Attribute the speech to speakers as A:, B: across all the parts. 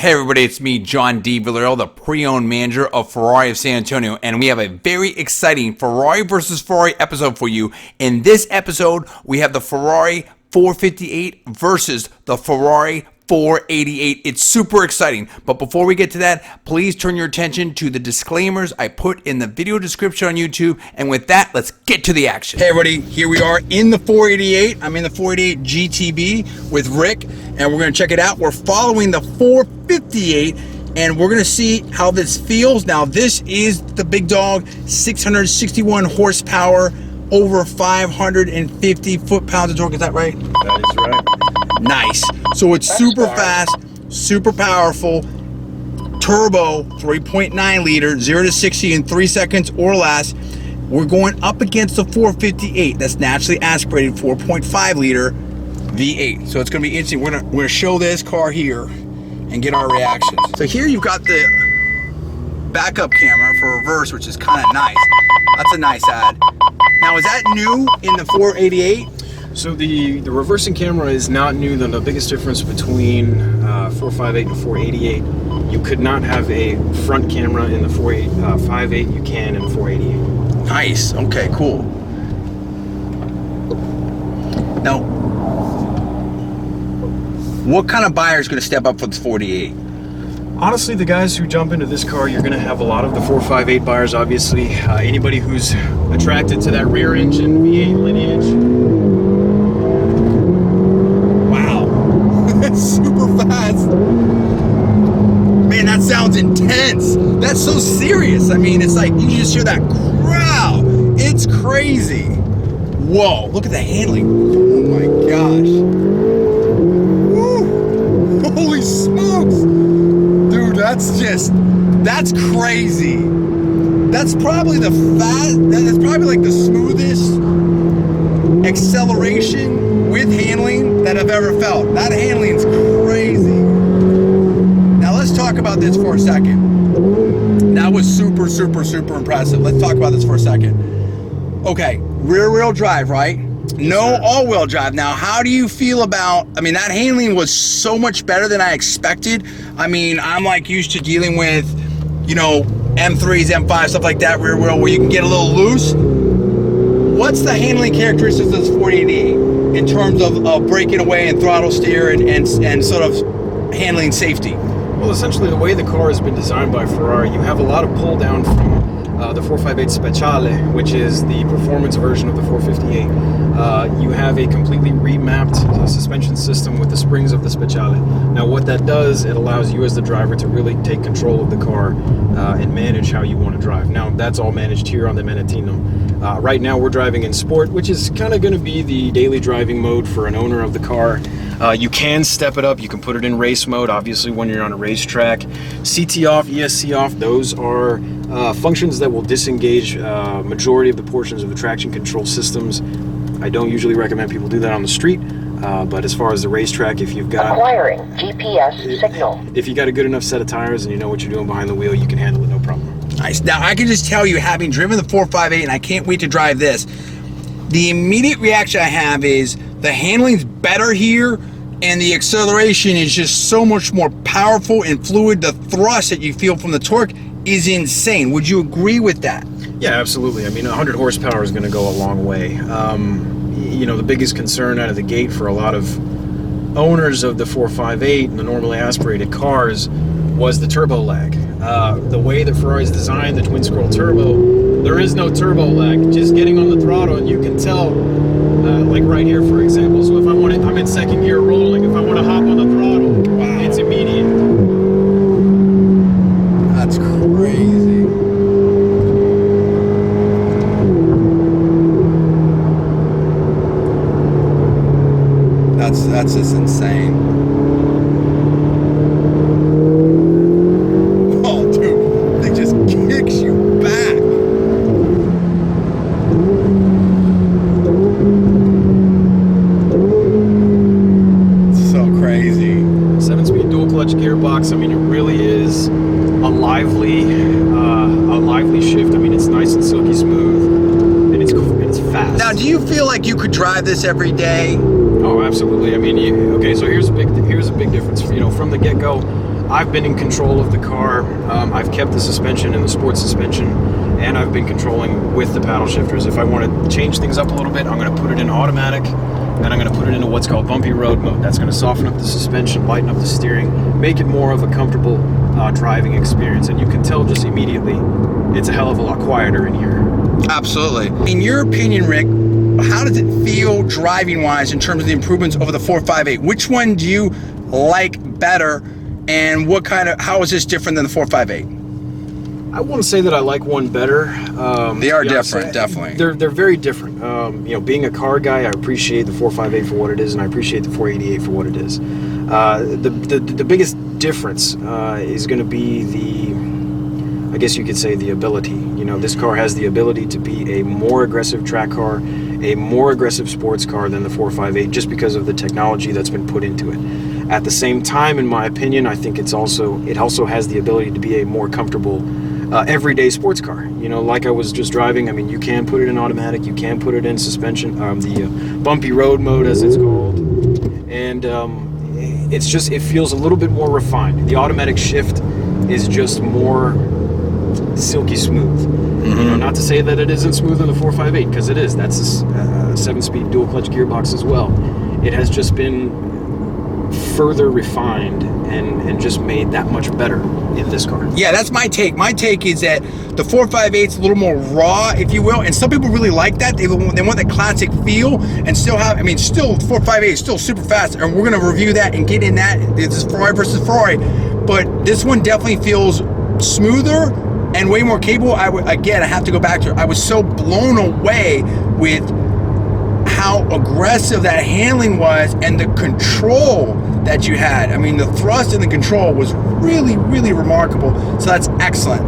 A: Hey everybody, it's me, John D. Villarreal, the pre-owned manager of Ferrari of San Antonio, and we have a very exciting Ferrari versus Ferrari episode for you. In this episode, we have the Ferrari 458 versus the Ferrari 488. It's super exciting, but before we get to that, please turn your attention to the disclaimers I put in the video description on YouTube, and with that, let's get to the action. Hey everybody, here we are in the 488. I'm in the 488 GTB with Rick, and we're gonna check it out. We're following the 458, and we're gonna see how this feels. Now, this is the big dog, 661 horsepower, over 550 foot-pounds of torque. Is that right?
B: That is right.
A: Nice. So it's super fast, super powerful, turbo, 3.9 liter, 0 to 60 in 3 seconds or less. We're going up against the 458. That's naturally aspirated 4.5 liter V8. So it's going to be interesting. We're gonna show this car here and get our reactions. So here you've got the backup camera for reverse, which is kind of nice. That's a nice ad. Now, is that new in the 488?
B: So the reversing camera is not new. The biggest difference between 458 and 488, you could not have a front camera in the 458. You can in the 488.
A: Nice. Okay, cool. Now, what kind of buyer is going to step up for the 48?
B: Honestly, the guys who jump into this car, you're going to have a lot of the 458 buyers, obviously. Anybody who's attracted to that rear engine V8 lineage.
A: Super fast. Man, that sounds intense. That's so serious. I mean, it's like you just hear that growl. It's crazy. Whoa, look at the handling. Oh my gosh. Woo. Holy smokes. Dude, that's crazy. That's probably that's probably like the smoothest acceleration with handling that I've ever felt. That handling's crazy. Now let's talk about this for a second. That was super, super, super impressive. Let's talk about this for a second. Okay, rear wheel drive, right? No all-wheel drive. Now, how do you feel about, I mean, that handling was so much better than I expected. I mean, I'm like used to dealing with, you know, M3s, M5, stuff like that, rear wheel, where you can get a little loose. What's the handling characteristics of this 488 in terms of breaking away and throttle steer and sort of handling safety?
B: Well, essentially the way the car has been designed by Ferrari, you have a lot of pull down from the 458 Speciale, which is the performance version of the 458. You have a completely remapped suspension system with the springs of the Speciale. Now what that does, it allows you as the driver to really take control of the car and manage how you want to drive. Now that's all managed here on the Menatino. Right now we're driving in Sport, which is kind of going to be the daily driving mode for an owner of the car. You can step it up, you can put it in race mode, obviously when you're on a racetrack. CT off, ESC off, those are functions that will disengage majority of the portions of the traction control systems. I don't usually recommend people do that on the street, but as far as the racetrack, if you've got
C: acquiring GPS signal,
B: if you got a good enough set of tires and you know what you're doing behind the wheel, you can handle it no problem.
A: Nice. Now I can just tell you, having driven the 458, and I can't wait to drive this, the immediate reaction I have is the handling's better here, and the acceleration is just so much more powerful and fluid. The thrust that you feel from the torque is insane. Would you agree with that?
B: Yeah, absolutely. I mean, 100 horsepower is going to go a long way. You know, the biggest concern out of the gate for a lot of owners of the 458 and the normally aspirated cars was the turbo lag. The way that Ferrari's designed the twin scroll turbo, there is no turbo lag. Just getting on the throttle, and you can tell, like right here, for example. So if I want it, I'm in second gear rolling. If I want to hop on the throttle, wow, it's immediate.
A: That's crazy. That's just insane. Oh, dude, it just kicks you back. So crazy.
B: 7-speed dual clutch gearbox. I mean, it really is a lively shift. I mean, it's nice and silky smooth, and it's fast.
A: Now, do you feel like you could drive this every day?
B: Oh, absolutely. I mean, okay, so here's a big difference. You know, from the get-go, I've been in control of the car. I've kept the suspension and the sports suspension, and I've been controlling with the paddle shifters. If I want to change things up a little bit, I'm going to put it in automatic, and I'm going to put it into what's called bumpy road mode. That's going to soften up the suspension, lighten up the steering, make it more of a comfortable driving experience. And you can tell just immediately it's a hell of a lot quieter in here.
A: Absolutely. In your opinion, Rick, how does it feel driving-wise in terms of the improvements over the 458? Which one do you like better, and how is this different than the 458?
B: I wouldn't say that I like one better.
A: They are different, definitely.
B: They're very different. Being a car guy, I appreciate the 458 for what it is, and I appreciate the 488 for what it is. The biggest difference is going to be I guess you could say the ability. This car has the ability to be a more aggressive track car, a more aggressive sports car than the 458, just because of the technology that's been put into it. At the same time, in my opinion, I think it also has the ability to be a more comfortable everyday sports car. Like I was just driving, you can put it in automatic, you can put it in suspension, the bumpy road mode as it's called, and it feels a little bit more refined. The automatic shift is just more silky smooth. Not to say that it isn't smooth in the 458, because it is. That's a 7-speed dual clutch gearbox as well. It has just been further refined and just made that much better in this car.
A: Yeah, that's my take. My take is that the 458 is a little more raw, if you will, and some people really like that. They want that classic feel and still have, still 458 is still super fast, and we're going to review that and get in that. This is Ferrari versus Ferrari, but this one definitely feels smoother and way more capable. I have to go back to it. I was so blown away with how aggressive that handling was and the control that you had. The thrust and the control was really, really remarkable. So that's excellent.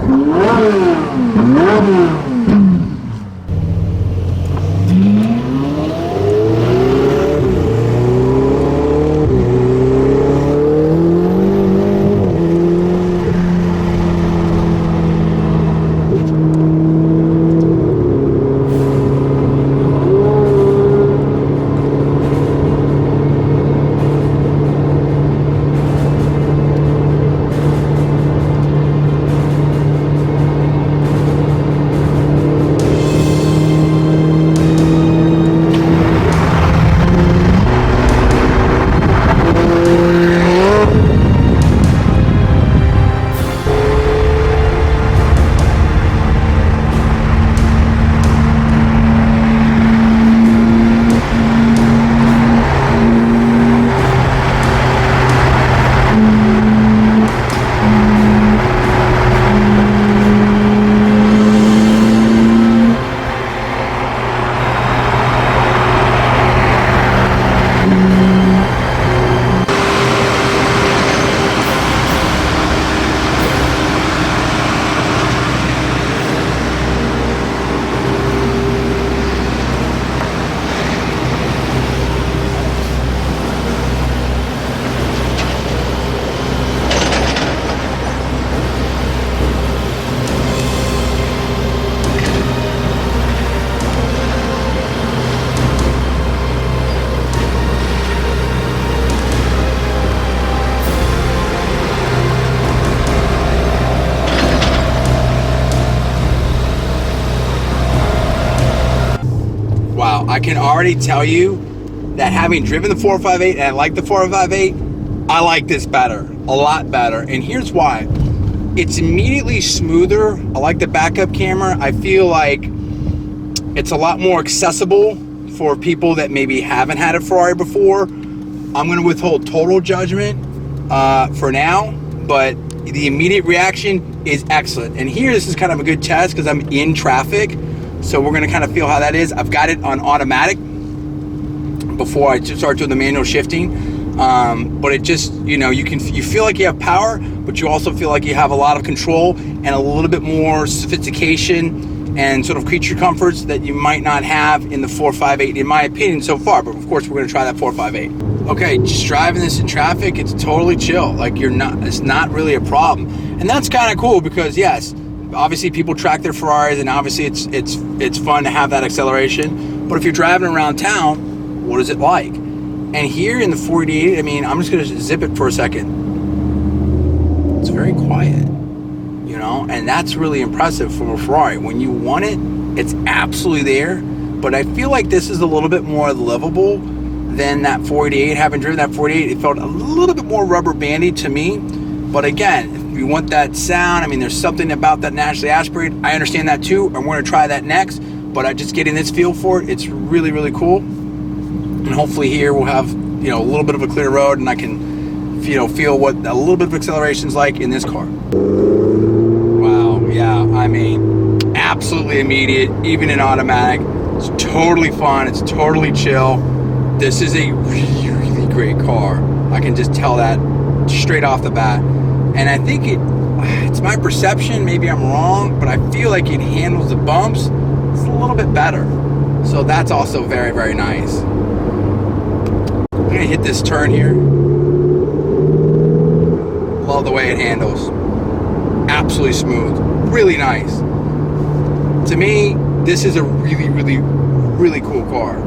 A: I can already tell you that having driven the 458 and I like the 458, I like this better, a lot better. And here's why. It's immediately smoother. I like the backup camera. I feel like it's a lot more accessible for people that maybe haven't had a Ferrari before. I'm going to withhold total judgment for now, but the immediate reaction is excellent. And here, this is kind of a good test because I'm in traffic. So we're gonna kind of feel how that is. I've got it on automatic before I start doing the manual shifting. But it just, you feel like you have power, but you also feel like you have a lot of control and a little bit more sophistication and sort of creature comforts that you might not have in the 458, in my opinion, so far. But of course, we're gonna try that 458. Okay, just driving this in traffic, it's totally chill. Like it's not really a problem. And that's kind of cool because yes, obviously people track their Ferraris and obviously it's fun to have that acceleration. But if you're driving around town, what is it like? And here in the 488, I'm just gonna zip it for a second. very quiet, you know, and that's really impressive from a Ferrari. When you want it, it's absolutely there, but I feel like this is a little bit more livable than that 488. Having driven that 488, it felt a little bit more rubber bandy to me. But again, if you want that sound, I mean, there's something about that naturally aspirated. I understand that too, and we're going to try that next. But I'm just getting this feel for it. It's really, really cool. And hopefully here we'll have, you know, a little bit of a clear road, and I can, you know, feel what a little bit of acceleration's like in this car. Wow, yeah, I mean, absolutely immediate, even in automatic. It's totally fun. It's totally chill. This is a really, really great car. I can just tell that straight off the bat. And I think it's my perception, maybe I'm wrong, but I feel like it handles the bumps. It's a little bit better. So that's also very, very nice. I'm gonna hit this turn here. Love the way it handles. Absolutely smooth. Really nice. To me, this is a really, really, really cool car.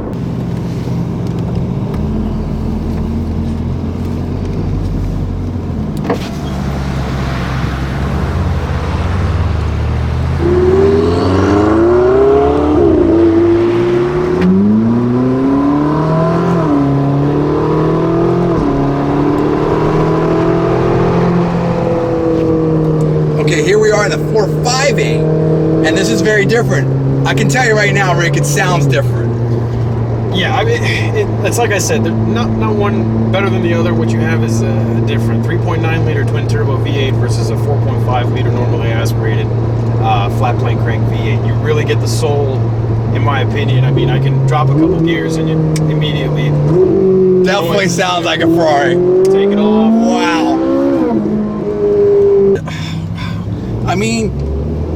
A: The 458, and this is very different. I can tell you right now, Rick, it sounds different.
B: Yeah, I mean, it's like I said, not one better than the other. What you have is a different 3.9 liter twin turbo V8 versus a 4.5 liter normally aspirated flat plane crank V8. You really get the soul, in my opinion. I mean, I can drop a couple gears and you immediately
A: definitely sounds like a Ferrari.
B: Take it off.
A: Wow. I mean,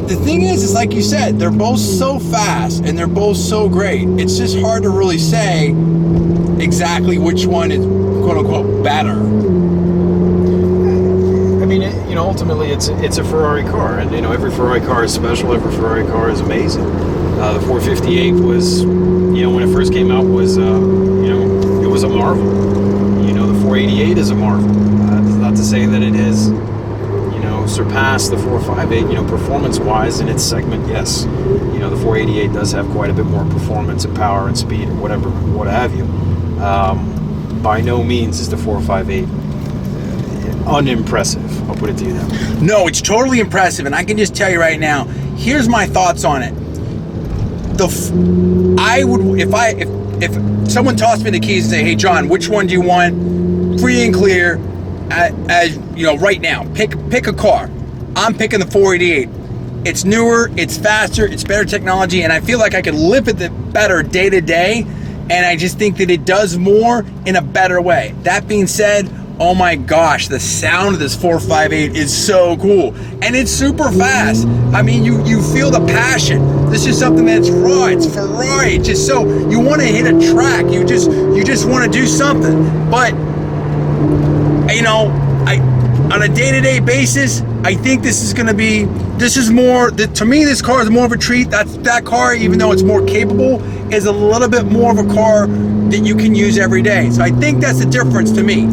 A: the thing is like you said, they're both so fast and they're both so great. It's just hard to really say exactly which one is quote unquote better.
B: I mean, you know, ultimately it's a Ferrari car, and you know, every Ferrari car is special. Every Ferrari car is amazing. The 458 was, you know, when it first came out was, you know, it was a marvel. You know, the 488 is a marvel. Not to say that it has, surpass the 458, you know, performance-wise in its segment. Yes, you know, the 488 does have quite a bit more performance and power and speed or whatever, what have you. By no means is the 458 unimpressive. I'll put it to you that way.
A: No, it's totally impressive, and I can just tell you right now. Here's my thoughts on it. I would, if someone tossed me the keys and say, "Hey, John, which one do you want? Free and clear." As you know, right now, pick a car. I'm picking the 488. It's newer, it's faster, it's better technology, and I feel like I could live with it better day to day, and I just think that it does more in a better way. That being said, oh my gosh, the sound of this 458 is so cool, and it's super fast. I mean, you feel the passion. This is something that's raw. It's Ferrari. It's just so you want to hit a track. You just want to do something, but. You know, on a day-to-day basis, I think this is more, to me, this car is more of a treat. That car, even though it's more capable, is a little bit more of a car that you can use every day. So I think that's the difference to me.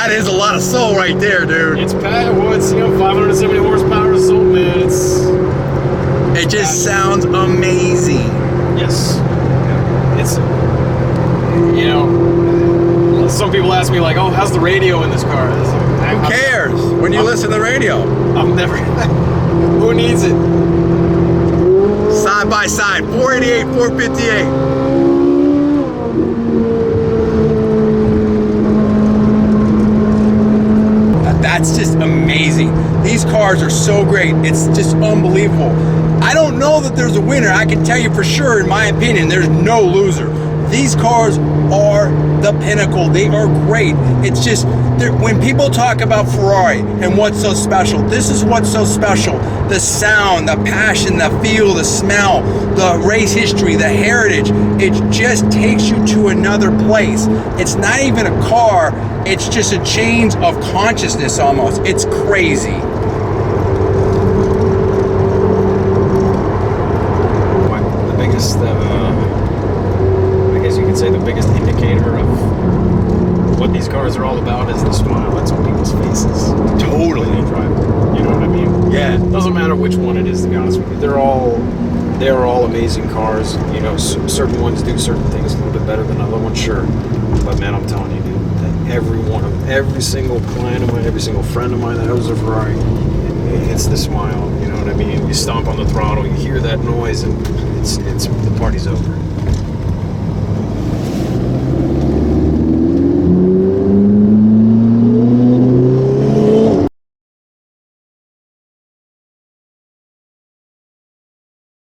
B: That is a lot of soul right there, dude. It's packed. Well, it's 570 horsepower. So man,
A: It just sounds amazing.
B: yes. It's some people ask me like, oh, how's the radio in this car?
A: Who cares when you listen to the radio?
B: I'm never. Who needs it?
A: Side by side, 488, 458. That's just amazing. These cars are so great. It's just unbelievable. I don't know that there's a winner. I can tell you for sure, in my opinion, there's no loser. These cars are the pinnacle. They are great. It's just, when people talk about Ferrari and what's so special, this is what's so special. The sound, the passion, the feel, the smell, the race history, the heritage. It just takes you to another place. It's not even a car. It's just a change of consciousness almost. It's crazy.
B: The biggest, I guess you could say the biggest indicator of what these cars are all about is the smile that's on people's faces.
A: Totally.
B: When they drive them. You know what I mean?
A: Yeah.
B: It doesn't matter which one it is, to be honest with you. They're all amazing cars. Certain ones do certain things a little bit better than other ones, sure. But man, I'm telling you, dude, that every single client of mine, every single friend of mine that owns a Ferrari, it's the smile. You know what I mean? You stomp on the throttle, you hear that noise, and it's the party's over.